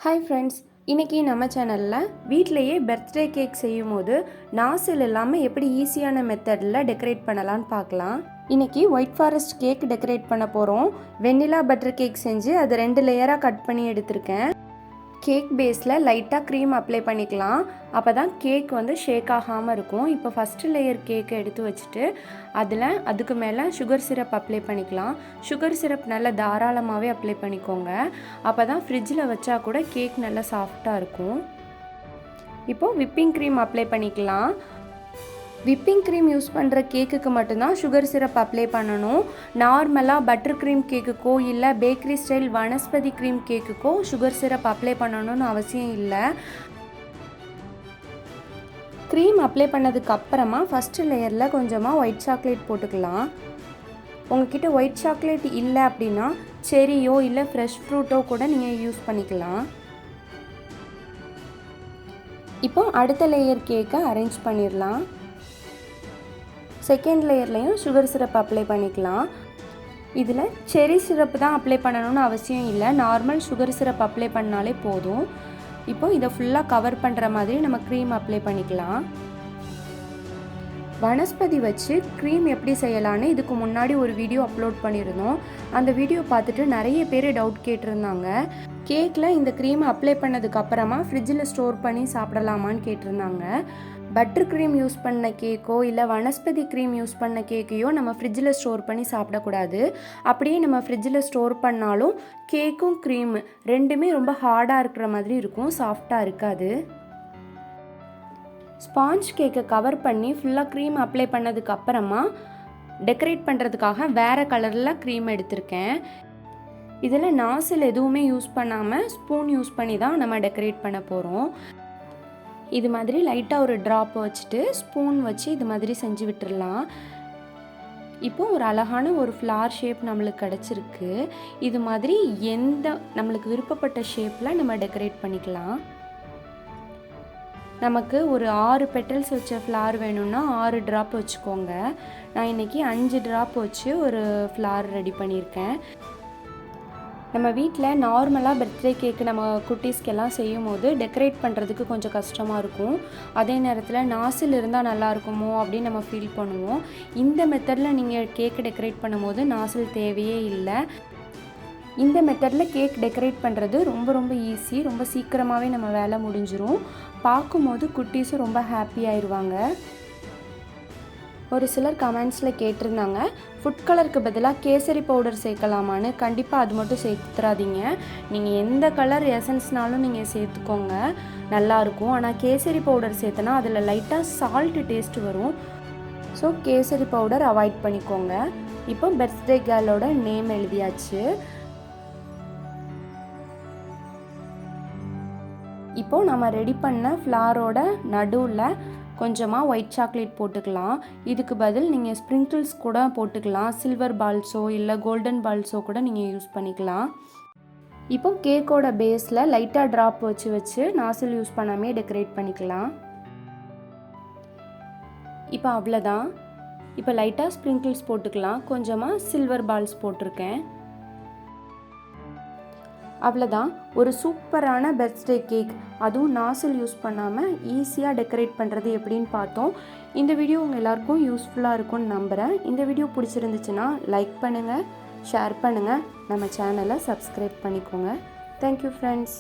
Hi friends, இன்றைக்கி நம்ம சேனலில் வீட்டிலையே பர்த்டே கேக் செய்யும் போது நாசில் இல்லாமல் எப்படி ஈஸியான மெத்தடில் டெக்கரேட் பண்ணலான்னு பார்க்கலாம். இன்றைக்கி ஒயிட் ஃபாரஸ்ட் கேக் டெக்கரேட் பண்ண போகிறோம். வெண்ணிலா பட்டர் கேக் செஞ்சு அது 2 லேயராக கட் பண்ணி எடுத்திருக்கேன். கேக் பேஸில் லைட்டாக க்ரீம் அப்ளை பண்ணிக்கலாம். அப்போ தான் கேக் ஷேக் ஆகாமல் இருக்கும். இப்போ ஃபஸ்ட்டு லேயர் கேக்கை எடுத்து வச்சுட்டு அதுக்கு மேலே சுகர் சிரப் அப்ளை பண்ணிக்கலாம். சுகர் சிரப் நல்லா தாராளமாகவே அப்ளை பண்ணிக்கோங்க. அப்போ தான் ஃப்ரிட்ஜில் வச்சா கூட கேக் நல்லா சாஃப்டாக இருக்கும். இப்போது விப்பிங் க்ரீம் அப்ளை பண்ணிக்கலாம். விப்பிங் க்ரீம் யூஸ் பண்ணுற கேக்குக்கு மட்டும்தான் சுகர் சிரப் அப்ளை பண்ணணும். நார்மலாக பட்டர் க்ரீம் கேக்குக்கோ இல்லை பேக்கரி ஸ்டைல் வனஸ்பதி க்ரீம் கேக்குக்கோ சுகர் சிரப் அப்ளை பண்ணணும்னு அவசியம் இல்லை. க்ரீம் அப்ளை பண்ணதுக்கு அப்புறமா ஃபஸ்ட்டு லேயரில் கொஞ்சமாக ஒயிட் சாக்லேட் போட்டுக்கலாம். உங்ககிட்ட ஒயிட் சாக்லேட் இல்லை அப்படின்னா செரியோ இல்லை ஃப்ரெஷ் ஃப்ரூட்டோ கூட நீங்கள் யூஸ் பண்ணிக்கலாம். இப்போ அடுத்த லேயர் கேக்கை அரேஞ்ச் பண்ணிடலாம். செகண்ட் லேயர்லையும் சுகர் சிரப் அப்ளை பண்ணிக்கலாம். இதில் செரி சிரப் தான் அப்ளை பண்ணணும்னு அவசியம் இல்லை. நார்மல் சுகர் சிரப் அப்ளை பண்ணாலே போதும். இப்போ இதை ஃபுல்லாக கவர் பண்ணுற மாதிரி நம்ம க்ரீம் அப்ளை பண்ணிக்கலாம். வனஸ்பதி வச்சு க்ரீம் எப்படி செய்யலான்னு இதுக்கு முன்னாடி ஒரு வீடியோ அப்லோட் பண்ணியிருந்தோம். அந்த வீடியோ பார்த்துட்டு நிறைய பேர் டவுட் கேட்டிருந்தாங்க. கேக்கில் இந்த க்ரீமை அப்ளை பண்ணதுக்கு அப்புறமா ஃப்ரிட்ஜில் ஸ்டோர் பண்ணி சாப்பிடலாமான்னு கேட்டிருந்தாங்க. பட்டர் க்ரீம் யூஸ் பண்ண கேக்கோ இல்லை வனஸ்பதி க்ரீம் யூஸ் பண்ண கேக்கையோ நம்ம ஃப்ரிட்ஜில் ஸ்டோர் பண்ணி சாப்பிடக்கூடாது. அப்படியே நம்ம ஃப்ரிட்ஜில் ஸ்டோர் பண்ணாலும் கேக்கும் க்ரீம் ரெண்டுமே ரொம்ப ஹார்டாக இருக்கிற மாதிரி இருக்கும், சாஃப்டாக இருக்காது. ஸ்பாஞ்ச் கேக்கை கவர் பண்ணி ஃபுல்லாக க்ரீம் அப்ளை பண்ணதுக்கு அப்புறமா டெக்கரேட் பண்ணுறதுக்காக வேறு கலரில் க்ரீம் எடுத்திருக்கேன். இதில் நாசில் எதுவுமே யூஸ் பண்ணாமல் ஸ்பூன் யூஸ் பண்ணி தான் நம்ம டெக்கரேட் பண்ண போகிறோம். இது மாதிரி லைட்டாக ஒரு ட்ராப் வச்சுட்டு ஸ்பூன் வச்சு இது மாதிரி செஞ்சு விட்டுடலாம். இப்போது ஒரு அழகான ஒரு ஃப்ளார் ஷேப் நம்மளுக்கு கிடச்சிருக்கு. இது மாதிரி நம்மளுக்கு விருப்பப்பட்ட ஷேப்பில் நம்ம டெக்கரேட் பண்ணிக்கலாம். நமக்கு ஒரு 6 பெட்டல்ஸ் வச்ச ஃப்ளார் வேணும்னா 6 ட்ராப் வச்சுக்கோங்க. நான் இன்றைக்கி 5 ட்ராப் வச்சு ஒரு ஃப்ளார் ரெடி பண்ணியிருக்கேன். நம்ம வீட்டில் நார்மலாக பர்த்டே கேக்கு நம்ம குட்டீஸ்க்கெல்லாம் செய்யும் போது டெக்கரேட் பண்ணுறதுக்கு கொஞ்சம் கஷ்டமாக இருக்கும். அதே நேரத்தில் நாசில் இருந்தால் நல்லாயிருக்குமோ அப்படின்னு நம்ம ஃபீல் பண்ணுவோம். இந்த மெத்தடில் நீங்கள் கேக்கு டெக்கரேட் பண்ணும்போது நாசில் தேவையே இல்லை. இந்த மெத்தடில் கேக் டெக்கரேட் பண்ணுறது ரொம்ப ரொம்ப ஈஸி. ரொம்ப சீக்கிரமாகவே நம்ம வேலை முடிஞ்சிரும். பார்க்கும்போது குட்டீஸும் ரொம்ப ஹாப்பி ஆயிடுவாங்க. ஒரு சிலர் கமெண்ட்ஸில் கேட்டிருந்தாங்க, ஃபுட் கலருக்கு பதிலாக கேசரி பவுடர் சேர்க்கலாமான்னு. கண்டிப்பாக அது மட்டும் சேர்த்துறாதீங்க. நீங்கள் எந்த கலர் எசன்ஸ்னாலும் நீங்கள் சேர்த்துக்கோங்க, நல்லாயிருக்கும். ஆனால் கேசரி பவுடர் சேர்த்தனா அதில் லைட்டாக சால்ட்டு டேஸ்ட் வரும். ஸோ கேசரி பவுடர் அவாய்ட் பண்ணிக்கோங்க. இப்போ பர்த்டே கேர்ளோட நேம் எழுதியாச்சு. இப்போது நம்ம ரெடி பண்ண ஃப்ளாரோட நடுவில் கொஞ்சமாக ஒயிட் சாக்லேட் போட்டுக்கலாம். இதுக்கு பதில் நீங்கள் ஸ்ப்ரிங்கிள்ஸ் கூட போட்டுக்கலாம். சில்வர் பால்ஸோ இல்லை கோல்டன் பால்ஸோ கூட நீங்கள் யூஸ் பண்ணிக்கலாம். இப்போ கேக்கோட பேஸில் லைட்டாக ட்ராப் வச்சு நாசில் யூஸ் பண்ணாமே டெக்கரேட் பண்ணிக்கலாம். இப்போ அவ்வளோதான். இப்போ லைட்டாக ஸ்ப்ரிங்கிள்ஸ் போட்டுக்கலாம். கொஞ்சமாக சில்வர் பால்ஸ் போட்டிருக்கேன். அவ்வளோதான். ஒரு சூப்பரான பர்த்டே கேக், அதுவும் நாசில் யூஸ் பண்ணாமல் ஈஸியாக டெக்கரேட் பண்ணுறது எப்படின்னு பார்த்தோம். இந்த வீடியோ உங்கள் எல்லாருக்கும் யூஸ்ஃபுல்லாக இருக்கும்னு நம்புகிறேன். இந்த வீடியோ பிடிச்சிருந்துச்சுன்னா லைக் பண்ணுங்கள், ஷேர் பண்ணுங்கள், நம்ம சேனலை சப்ஸ்கிரைப் பண்ணிக்கோங்க. Thank you friends.